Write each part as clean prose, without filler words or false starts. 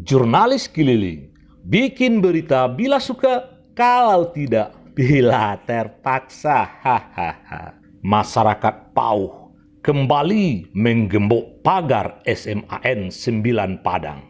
Jurnalis keliling, bikin berita bila suka, kalau tidak bila terpaksa. Hahaha. Masyarakat Pauh kembali menggembok pagar SMAN 9 Padang.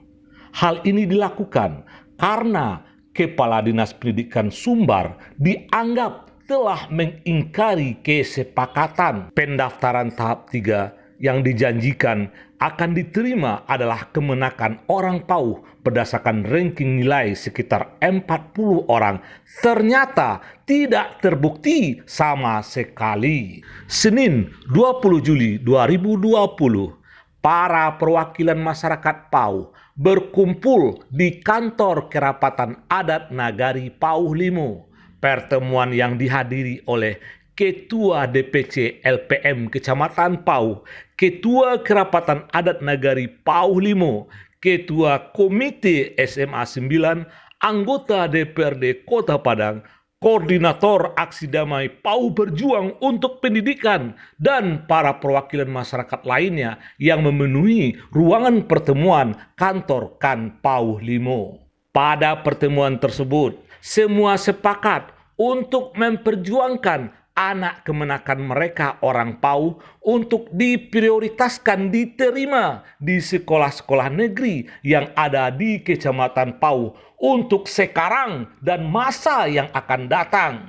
Hal ini dilakukan karena Kepala Dinas Pendidikan Sumbar dianggap telah mengingkari kesepakatan pendaftaran tahap 3 yang dijanjikan akan diterima adalah kemenakan orang Pauh berdasarkan ranking nilai sekitar 40 orang. Ternyata tidak terbukti sama sekali. Senin 20 Juli 2020, para perwakilan masyarakat Pauh berkumpul di kantor Kerapatan Adat Nagari Pauh Limo. Pertemuan yang dihadiri oleh Ketua DPC LPM Kecamatan Pauh, Ketua Kerapatan Adat Nagari Pauh Limo, Ketua Komite SMA 9, anggota DPRD Kota Padang, Koordinator Aksi Damai Pauh Berjuang untuk Pendidikan, dan para perwakilan masyarakat lainnya yang memenuhi ruangan pertemuan kantor Kan Pauh Limo. Pada pertemuan tersebut, semua sepakat untuk memperjuangkan anak kemenakan mereka orang Pauh untuk diprioritaskan diterima di sekolah-sekolah negeri yang ada di Kecamatan Pauh untuk sekarang dan masa yang akan datang.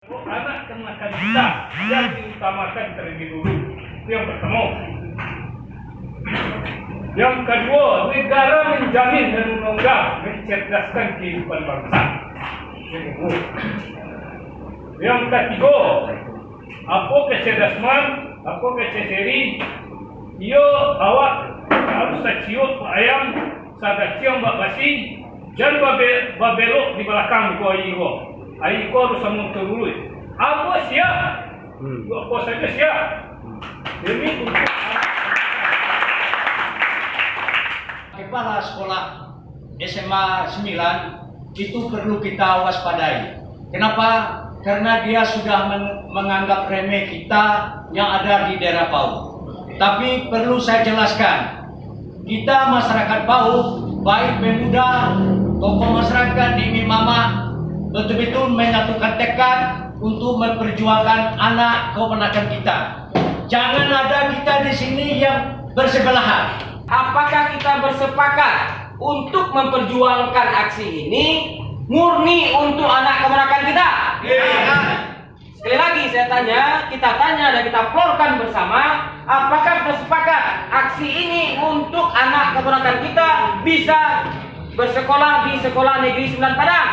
Anak kemenakan kita yang diutamakan terlebih dulu, itu yang pertama. Yang kedua, negara menjamin dan menunggak mencerdaskan kehidupan bangsa. Yang ketiga, apa kecerdasan, apa keceseri, ia awak harus ciut ayam, saga cium bak basi, jangan babelok di belakang ko aiko. Aiko harus muncul dulu. Apa siap? Apa saja siap. Demi untuk Kepala Sekolah SMA 9 itu perlu kita waspadai. Kenapa? Karena dia sudah menganggap remeh kita yang ada di daerah Pauh. Tapi perlu saya jelaskan, kita masyarakat Pauh, baik pemuda, tokoh masyarakat, Dimi Mama, betul-betul menyatukan tekad untuk memperjuangkan anak kemenakan kita. Jangan ada kita di sini yang bersebelahan. Apakah kita bersepakat untuk memperjuangkan aksi ini murni untuk anak kemenakan kita? Sekali lagi saya tanya, kita tanya dan kita plorkan bersama, apakah kita sepakat aksi ini untuk anak kemenakan kita bisa bersekolah di Sekolah Negeri 9 Padang?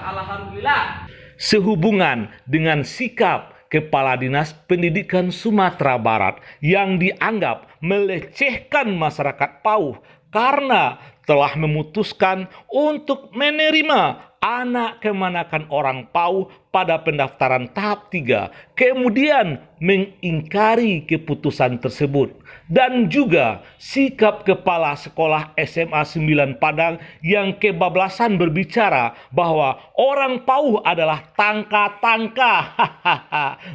Alhamdulillah. Sehubungan dengan sikap Kepala Dinas Pendidikan Sumatera Barat yang dianggap melecehkan masyarakat Pauh karena telah memutuskan untuk menerima anak kemenakan orang Pauh pada pendaftaran tahap 3, kemudian mengingkari keputusan tersebut, dan juga sikap Kepala Sekolah SMA 9 Padang yang kebablasan berbicara bahwa orang Pauh adalah tangka-tangka.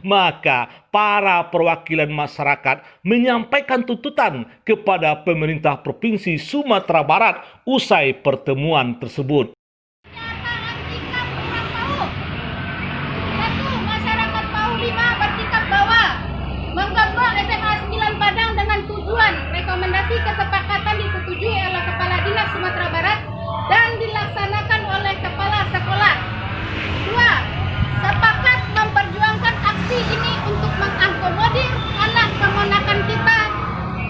Maka para perwakilan masyarakat menyampaikan tuntutan kepada pemerintah Provinsi Sumatera Barat usai pertemuan tersebut. Rekomendasi kesepakatan disetujui oleh Kepala Dinas Sumatera Barat dan dilaksanakan oleh Kepala Sekolah. 2. Sepakat memperjuangkan aksi ini untuk mengakomodir anak kemenakan kita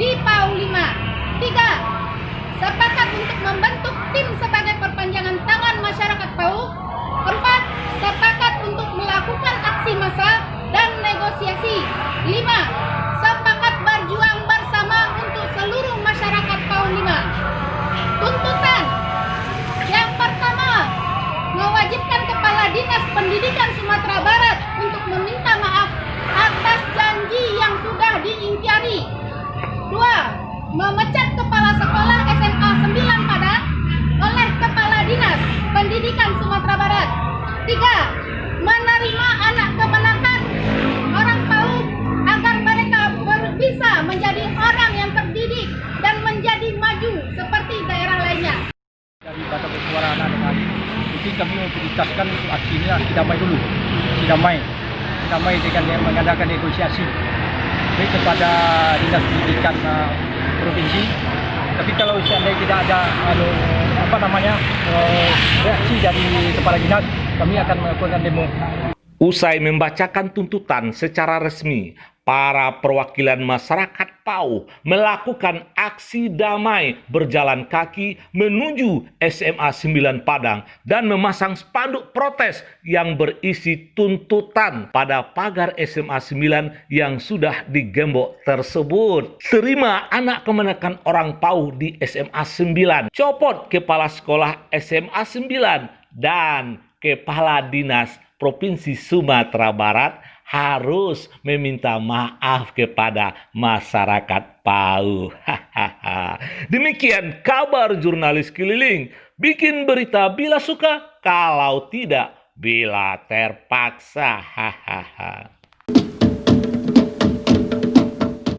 di Pauh 5. 3. Sepakat untuk membentuk tim sebagai perpanjangan tangan masyarakat Pauh. 4. Sepakat untuk melakukan aksi massa dan negosiasi. 5. Sepakat berjuang bersama untuk seluruh masyarakat Pauh 5. Tuntutan yang pertama, mewajibkan Kepala Dinas Pendidikan Sumatera Barat untuk meminta maaf atas janji yang sudah diingkari. 2. Memecat Kepala Sekolah SMA 9 Padang oleh Kepala Dinas Pendidikan Sumatera Barat. 3. Menerima anak kemenakan orang Pauh agar mereka bisa menjadi orang yang terdidik dan menjadi maju seperti daerah lainnya. prioritaskan untuk aksi ini aksi damai dulu. Damai dengan yang mengadakan negosiasi baik kepada Dinas Pendidikan Provinsi. Tapi kalau seandainya tidak ada reaksi dari kepala dinas, kami akan melakukan demo. Usai membacakan tuntutan secara resmi, para perwakilan masyarakat PAUH melakukan aksi damai berjalan kaki menuju SMA 9 Padang dan memasang spanduk protes yang berisi tuntutan pada pagar SMA 9 yang sudah digembok tersebut. Terima anak kemenakan orang PAUH di SMA 9, copot kepala sekolah SMA 9 dan kepala dinas Provinsi Sumatera Barat harus meminta maaf kepada masyarakat PAUH. Demikian kabar jurnalis keliling. Bikin berita bila suka, kalau tidak bila terpaksa.